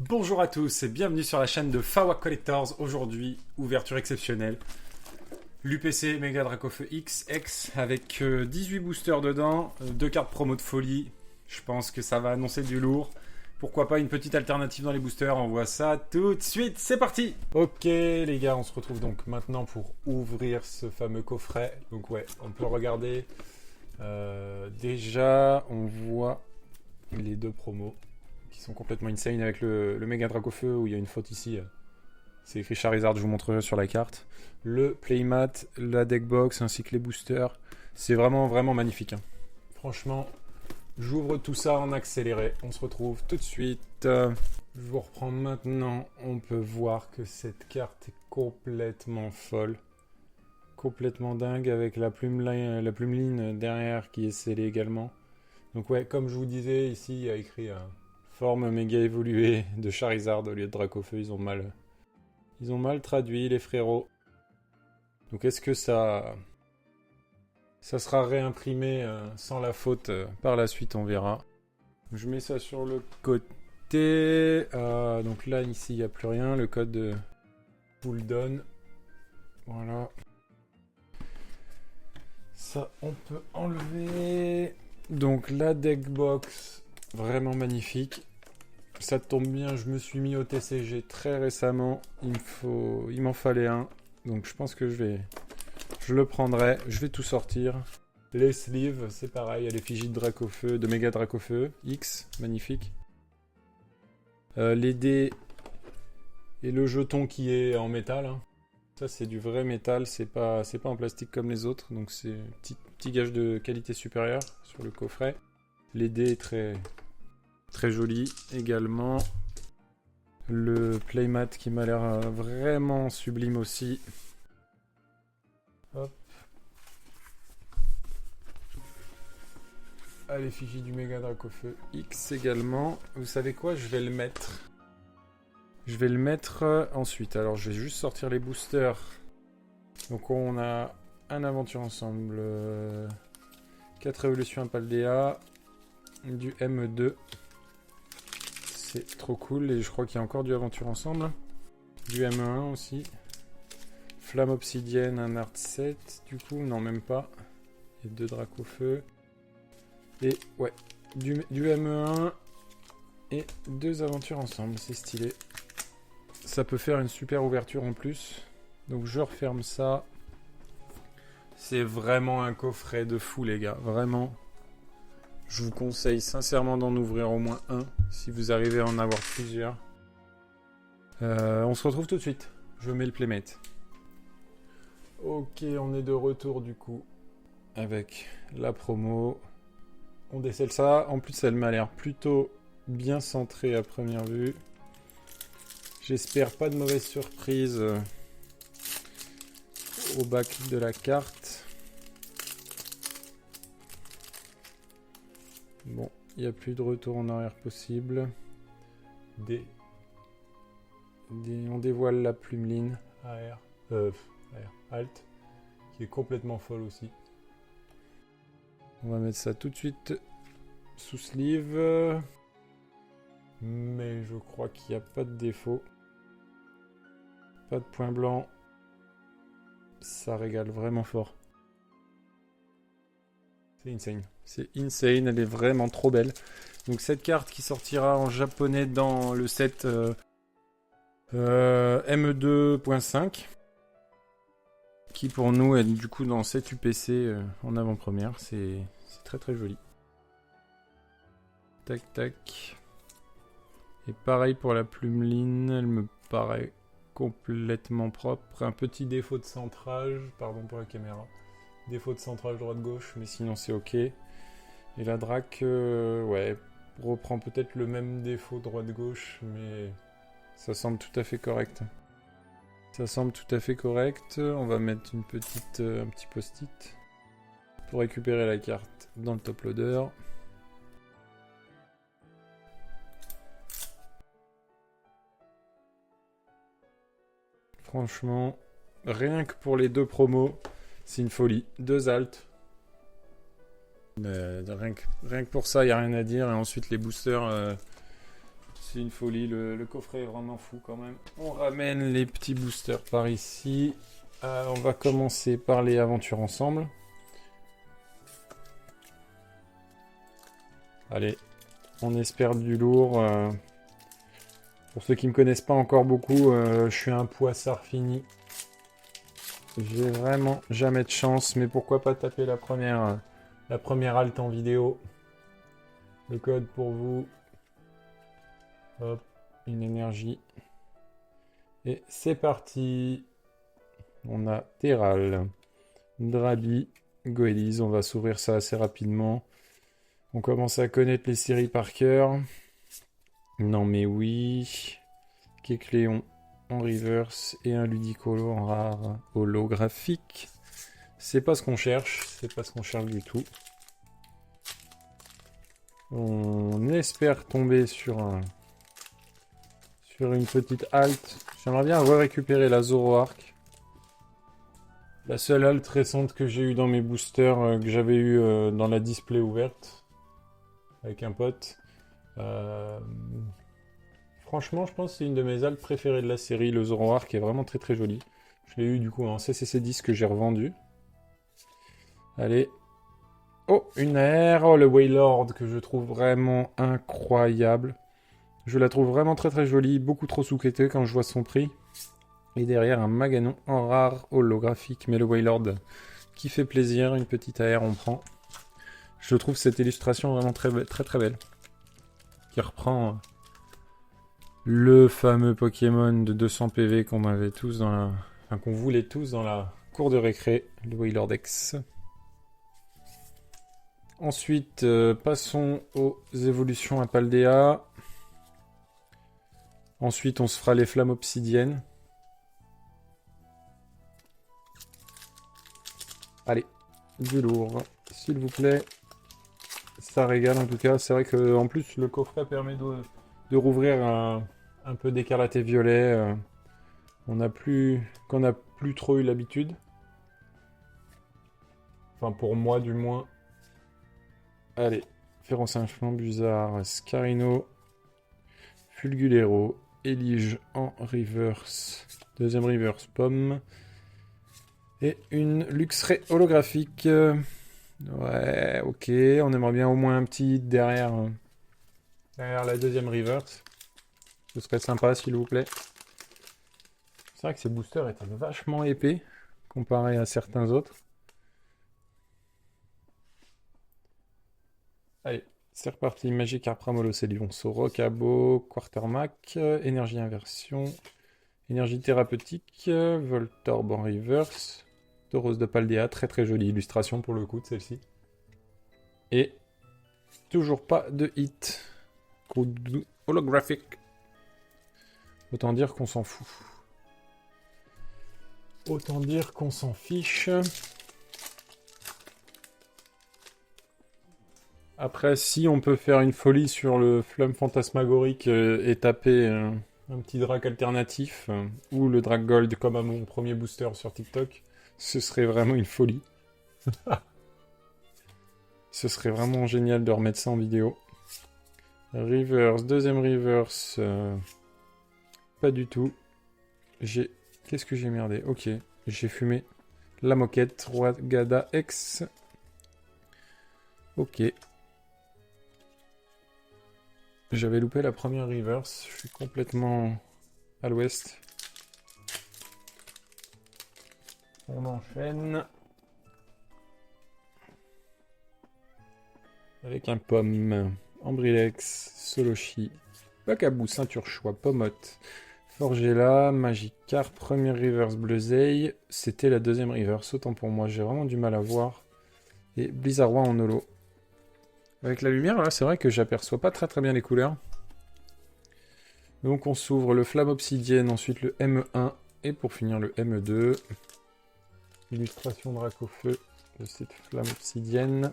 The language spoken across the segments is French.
Bonjour à tous et bienvenue sur la chaîne de Fawa Collectors. Aujourd'hui, ouverture exceptionnelle. L'UPC Mega Dracofeu X avec 18 boosters dedans, 2 cartes promo de folie. Je pense que ça va annoncer du lourd. Pourquoi pas une petite alternative dans les boosters? On voit ça tout de suite, c'est parti! Ok les gars, on se retrouve donc maintenant pour ouvrir ce fameux coffret. Donc ouais, on peut regarder. Déjà, on voit les deux promos qui sont complètement insane avec le Mega Dracofeu où il y a une faute ici. C'est écrit Charizard, je vous montrerai sur la carte. Le playmat, la deckbox ainsi que les boosters. C'est vraiment magnifique. Franchement, j'ouvre tout ça en accéléré. On se retrouve tout de suite. Je vous reprends maintenant. On peut voir que cette carte est complètement folle. Complètement dingue avec la plume line derrière qui est scellée également. Donc ouais, comme je vous disais, ici il y a écrit forme méga évoluée de Charizard au lieu de Dracofeu. Ils ont mal traduit les frérots. Donc est-ce que ça sera réimprimé sans la faute par la suite, on verra. Je mets ça sur le côté. Donc là, ici, il n'y a plus rien. Le code vous le donne. Voilà. Ça, on peut enlever. Donc la deckbox, vraiment magnifique. Ça tombe bien, je me suis mis au TCG très récemment. Il m'en fallait un. Donc je pense que je le prendrai. Je vais tout sortir. Les sleeves, c'est pareil, à l'effigie de Dracofeu, de Mega Dracofeu X, magnifique. Les dés et le jeton qui est en métal. Ça c'est du vrai métal, c'est pas en plastique comme les autres, donc c'est un petit gage de qualité supérieure sur le coffret. Les dés très joli également. Le playmat qui m'a l'air vraiment sublime aussi. Hop. À l'effigie du Mega Dracofeu X également. Vous savez quoi? Je vais le mettre. Ensuite. Alors je vais juste sortir les boosters. Donc on a un aventure ensemble. 4 évolutions à Paldea. Du M2. C'est trop cool. Et je crois qu'il y a encore du aventure ensemble. Du M1 aussi. Flamme obsidienne, un art 7. Du coup, non, même pas. Et 2 Dracofeu. Et ouais, du M1 et 2 aventures ensemble, c'est stylé. Ça peut faire une super ouverture en plus. Donc je referme ça. C'est vraiment un coffret de fou les gars, vraiment. Je vous conseille sincèrement d'en ouvrir au moins un, si vous arrivez à en avoir plusieurs. On se retrouve tout de suite. Je mets le playmate. Ok, on est de retour du coup, avec la promo. On décèle ça. En plus, elle m'a l'air plutôt bien centrée à première vue. J'espère pas de mauvaise surprise au bac de la carte. Bon, il n'y a plus de retour en arrière possible. On dévoile la plumeline AR, Alt, qui est complètement folle aussi. On va mettre ça tout de suite sous sleeve. Mais je crois qu'il n'y a pas de défaut. Pas de point blanc. Ça régale vraiment fort. C'est insane. C'est insane, elle est vraiment trop belle. Donc cette carte qui sortira en japonais dans le set M2.5. Qui pour nous est du coup dans cette UPC en avant-première. C'est très joli. Tac tac. Et pareil pour la plumeline, elle me paraît complètement propre. Un petit défaut de centrage, pardon pour la caméra. Défaut de centrage droite-gauche, mais sinon c'est ok. Et la Drac, ouais, reprend peut-être le même défaut droite-gauche, mais ça semble tout à fait correct. On va mettre un petit post-it pour récupérer la carte dans le top loader. Franchement, rien que pour les deux promos, c'est une folie. 2 alt. Rien que pour ça, il n'y a rien à dire. Et ensuite, les boosters, c'est une folie, le coffret est vraiment fou quand même. On ramène les petits boosters par ici. On va commencer par les aventures ensemble. Allez, on espère du lourd. Pour ceux qui me connaissent pas encore beaucoup, je suis un poissard fini. J'ai vraiment jamais de chance, mais pourquoi pas taper la première halte en vidéo. Le code pour vous. Hop, une énergie. Et c'est parti. On a Terral, Drabi, Goéliz. On va s'ouvrir ça assez rapidement. On commence à connaître les séries par cœur. Non mais oui. Kecléon en reverse et un Ludicolo en rare holographique. C'est pas ce qu'on cherche. C'est pas ce qu'on cherche du tout. On espère tomber sur une petite halte. J'aimerais bien récupérer la Zoroark. La seule halte récente que j'ai eue dans mes boosters, que j'avais eu dans la display ouverte avec un pote. Franchement, je pense que c'est une de mes haltes préférées de la série, le Zoroark, qui est vraiment très très joli. Je l'ai eu du coup en CCC 10 que j'ai revendu. Allez. Oh, une air. Oh, le Wailord que je trouve vraiment incroyable. Je la trouve vraiment très très jolie, beaucoup trop sous-quêtée quand je vois son prix. Et derrière un Maganon en rare holographique, mais le Wailord qui fait plaisir, une petite AR on prend. Je trouve cette illustration vraiment très très très belle. Qui reprend le fameux Pokémon de 200 PV qu'on avait tous dans la... Enfin, qu'on voulait tous dans la cour de récré, le Wailord X. Ensuite, passons aux évolutions à Paldea. Ensuite, on se fera les flammes obsidiennes. Allez, du lourd, s'il vous plaît. Ça régale en tout cas. C'est vrai que en plus, le coffret permet de rouvrir un peu d'écarlate et violet. Qu'on n'a plus trop eu l'habitude. Enfin, pour moi, du moins. Allez, Férocinchement, Buzard, Scarino, Fulgulero, Elige en reverse. Deuxième reverse, Pomme. Et une Luxray holographique. Ouais, ok. On aimerait bien au moins un petit hit derrière la deuxième reverse. Ce serait sympa, s'il vous plaît. C'est vrai que ces boosters étaient vachement épais comparé à certains autres. Allez, c'est reparti. Magikarp, Ramolocélion, Sorocabo, Quartermac, énergie inversion, énergie thérapeutique, Voltorb en reverse, Tauros de Paldea, très très jolie illustration pour le coup de celle-ci. Et toujours pas de hit. Code holographique. Autant dire qu'on s'en fout. Autant dire qu'on s'en fiche. Après, si on peut faire une folie sur le flamme fantasmagorique et taper un petit drac alternatif, ou le drac gold comme à mon premier booster sur TikTok, ce serait vraiment une folie. Ce serait vraiment génial de remettre ça en vidéo. Reverse, deuxième reverse, pas du tout. Qu'est-ce que j'ai merdé? Ok, j'ai fumé la moquette, Roi Gada X. Ok. J'avais loupé la première reverse, je suis complètement à l'ouest. On enchaîne avec un Pomme, Ambrilex, Solochi, Bacabou, Ceinture Choix, Pomotte, Forgella, Magikarp, première reverse Bleuzeille. C'était la deuxième reverse, autant pour moi, j'ai vraiment du mal à voir. Et Blizzardroid en holo. Avec la lumière, là, c'est vrai que j'aperçois pas très très bien les couleurs. Donc on s'ouvre le Flamme Obsidienne, ensuite le M1, et pour finir le M2. Illustration Dracofeu de cette Flamme Obsidienne.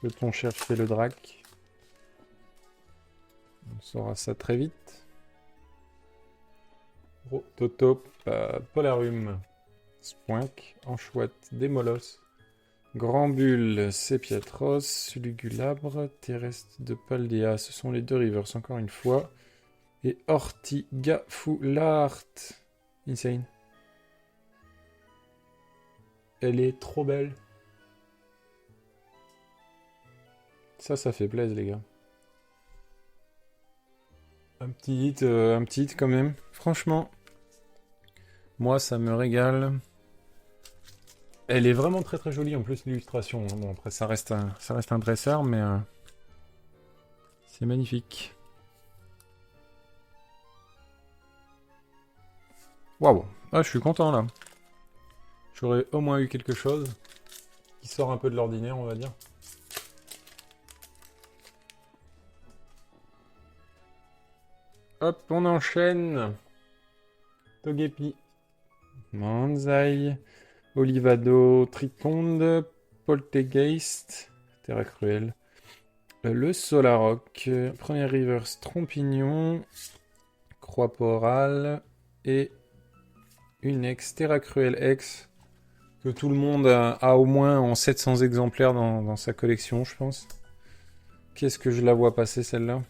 Peut-on chercher le drac? On saura ça très vite. Rototope, Polarium, Spoink, Anchouette, Démolos, Grand Bulle, Sépiatros, Lugulabre, Terrestre de Paldea. Ce sont les deux rivers, encore une fois. Et Ortigafoulart. Insane. Elle est trop belle. Ça fait plaisir, les gars. Un petit hit quand même. Franchement, moi, ça me régale. Elle est vraiment très très jolie en plus, l'illustration. Bon, après, ça reste un dresseur, mais c'est magnifique. Waouh! Ah, je suis content là. J'aurais au moins eu quelque chose qui sort un peu de l'ordinaire, on va dire. Hop, on enchaîne. Togepi. Manzai. Olivado. Triconde. Poltegeist. Terra Cruelle. Le Solaroc. Premier Reverse. Trompignon. Croix Porale. Et une ex. Terra Cruelle X. Que tout le monde a au moins en 700 exemplaires dans sa collection, je pense. Qu'est-ce que je la vois passer, celle-là?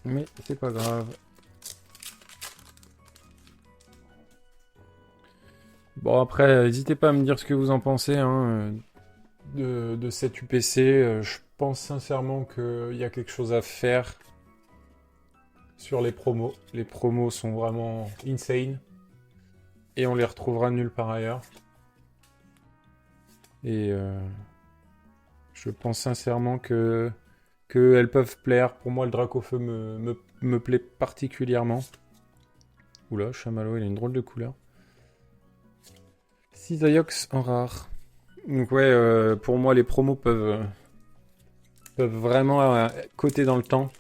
Mais c'est pas grave. Bon, après, n'hésitez pas à me dire ce que vous en pensez hein, de cette UPC. Je pense sincèrement qu'il y a quelque chose à faire sur les promos. Les promos sont vraiment insane. Et on les retrouvera nulle part ailleurs. Et je pense sincèrement qu'elles peuvent plaire. Pour moi, le Dracofeu me plaît particulièrement. Oula, Chamallow, il a une drôle de couleur. Cisaiox en rare. Donc ouais, pour moi, les promos peuvent vraiment coter dans le temps.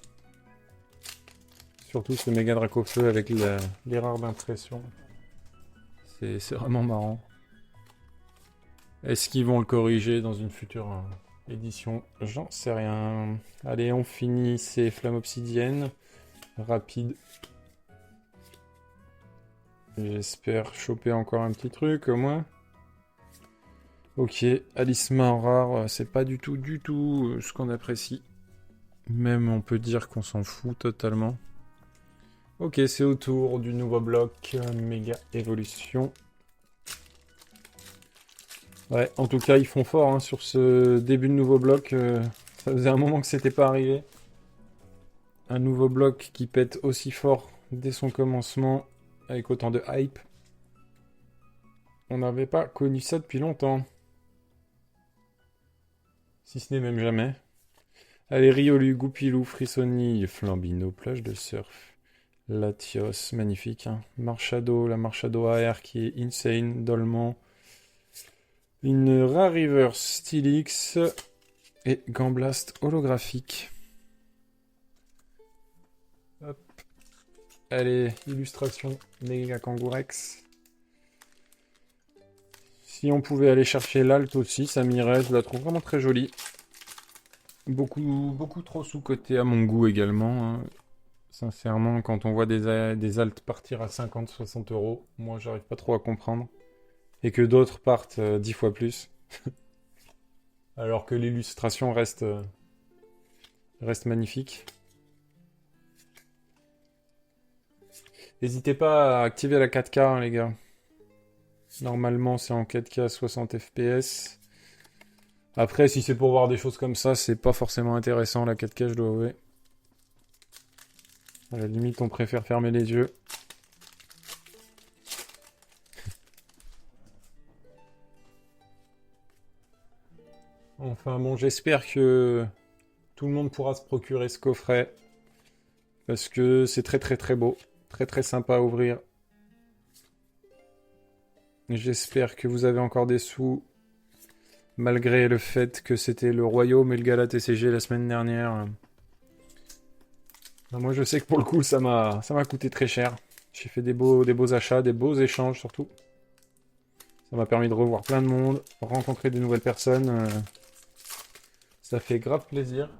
Surtout ce méga Dracofeu avec les rares d'impression. C'est vraiment marrant. Est-ce qu'ils vont le corriger dans une future édition? J'en sais rien. Allez, on finit ces flammes obsidiennes. Rapide. J'espère choper encore un petit truc au moins. Ok, Alisma en rare, c'est pas du tout ce qu'on apprécie. Même on peut dire qu'on s'en fout totalement. Ok, c'est au tour du nouveau bloc Méga Évolution. Ouais, en tout cas, ils font fort hein, sur ce début de nouveau bloc. Ça faisait un moment que c'était pas arrivé. Un nouveau bloc qui pète aussi fort dès son commencement, avec autant de hype. On n'avait pas connu ça depuis longtemps. Si ce n'est même jamais. Allez, Riolu, Goupilou, Frissoni, Flambino, plage de surf. Latios, magnifique. Hein. Marshado, la Marshado AR qui est insane. Dolman. Une Rare Reverse Stylix. Et Gamblast holographique. Hop. Allez, illustration Mega Kangourex. Si on pouvait aller chercher l'alt aussi, ça m'irait. Je la trouve vraiment très jolie. Beaucoup trop sous-coté à mon goût également. Hein. Sincèrement, quand on voit des alts partir à 50-60 euros, moi j'arrive pas trop à comprendre. Et que d'autres partent 10 fois plus. Alors que l'illustration reste magnifique. N'hésitez pas à activer la 4K, hein, les gars. Normalement, c'est en 4K 60 FPS. Après, si c'est pour voir des choses comme ça, c'est pas forcément intéressant, la 4K, je dois avouer. À la limite, on préfère fermer les yeux. Enfin bon, j'espère que tout le monde pourra se procurer ce coffret. Parce que c'est très très très beau. Très très sympa à ouvrir. J'espère que vous avez encore des sous. Malgré le fait que c'était le Royaume et le Gala TCG la semaine dernière. Moi je sais que pour le coup ça m'a coûté très cher. J'ai fait des beaux achats, des beaux échanges surtout. Ça m'a permis de revoir plein de monde, rencontrer de nouvelles personnes. Ça fait grave plaisir.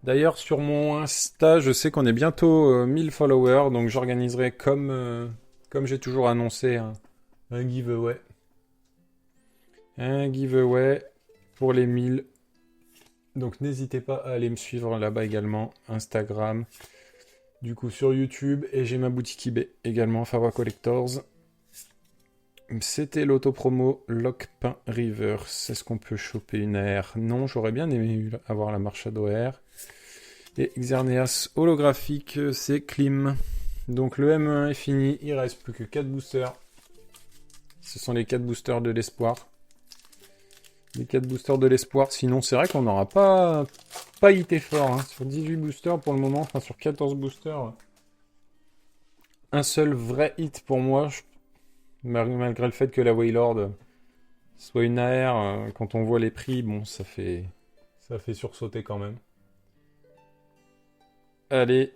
D'ailleurs sur mon Insta, je sais qu'on est bientôt 1000 followers, donc j'organiserai comme j'ai toujours annoncé Un giveaway. Un giveaway pour les 1000. Donc n'hésitez pas à aller me suivre là-bas également. Instagram. Du coup sur YouTube. Et j'ai ma boutique eBay également. Fawa Collectors. C'était l'auto-promo Lockpin Reverse. Est-ce qu'on peut choper une AR? Non, j'aurais bien aimé avoir la Marshado AR. Et Xerneas holographique, c'est Klim. Donc le M1 est fini, il reste plus que 4 boosters. Ce sont les 4 boosters de l'espoir. Les 4 boosters de l'espoir, sinon c'est vrai qu'on n'aura pas hité fort. Hein. Sur 18 boosters pour le moment, enfin sur 14 boosters. Un seul vrai hit pour moi, malgré le fait que la Waylord soit une AR, quand on voit les prix, bon ça fait sursauter quand même. Allez.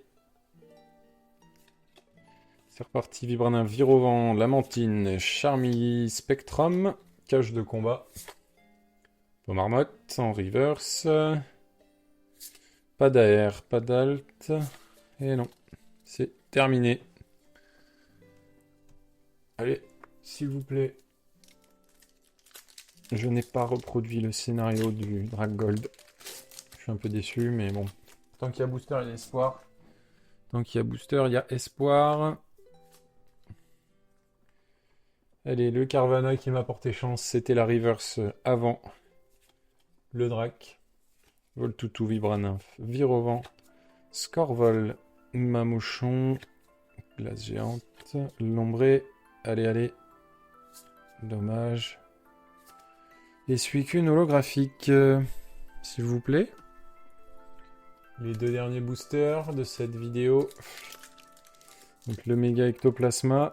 C'est reparti, Vibranin, Virovent, Lamantine, Charmilly, Spectrum, Cache de combat, Pomarmotte en reverse, pas d'AR, pas d'alt, et non, c'est terminé. Allez, s'il vous plaît. Je n'ai pas reproduit le scénario du Drag Gold. Je suis un peu déçu, mais bon. Tant qu'il y a booster, il y a espoir. Tant qu'il y a booster, il y a espoir. Allez, le Carvana qui m'a porté chance, c'était la reverse avant le Drac. Voltoutou, Vibranymph, Virovent, Scorvol, Mamouchon, Glace géante, Lombré. Allez, allez. Dommage. Et celui qu'une holographique, s'il vous plaît. Les 2 derniers boosters de cette vidéo. Donc le méga ectoplasma.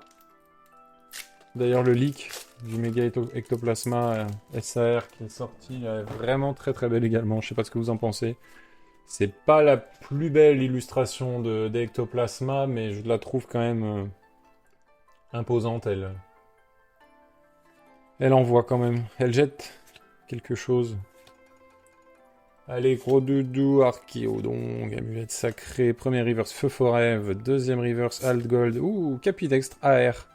D'ailleurs le leak du méga ectoplasma SAR qui est sorti est vraiment très très belle également. Je sais pas ce que vous en pensez. C'est pas la plus belle illustration d'ectoplasma, mais je la trouve quand même imposante. Elle envoie quand même. Elle jette quelque chose. Allez, gros doudou, Archéodon, amulette sacrée, premier reverse Feu Forever, deuxième reverse Alt Gold, Capidextre AR.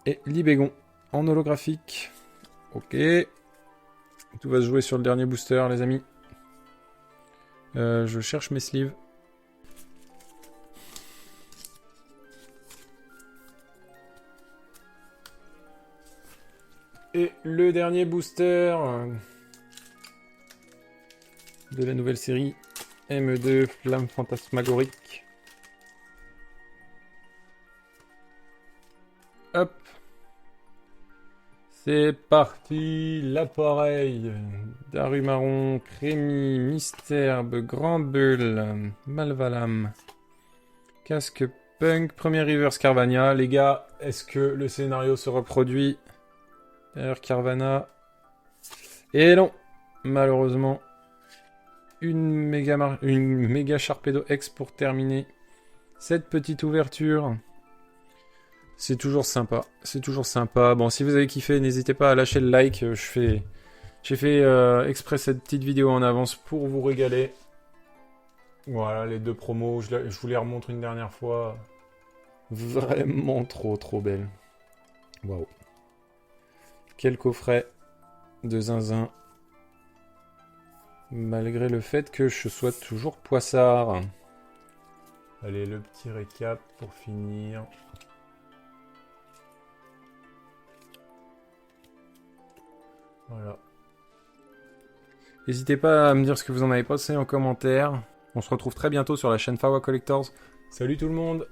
Et Libégon en holographique. Ok. Tout va se jouer sur le dernier booster, les amis. Je cherche mes sleeves. Et le dernier booster de la nouvelle série M2 Flamme Fantasmagorique. Hop. C'est parti, l'appareil. Darumaron, Crémy, Mystherbe, Grand Bull, Malvalam, Casque Punk, premier reverse Carvana. Les gars, est-ce que le scénario se reproduit derrière Carvana? Et non, malheureusement. Une méga Sharpedo X pour terminer cette petite ouverture. C'est toujours sympa. C'est toujours sympa. Bon, si vous avez kiffé, n'hésitez pas à lâcher le like. J'ai fait exprès cette petite vidéo en avance pour vous régaler. Voilà, les 2 promos. Je vous les remontre une dernière fois. Vraiment trop belle. Waouh. Quel coffret de zinzin. Malgré le fait que je sois toujours poissard. Allez, le petit récap pour finir. Voilà. N'hésitez pas à me dire ce que vous en avez pensé en commentaire. On se retrouve très bientôt sur la chaîne Fawa Collectors. Salut tout le monde!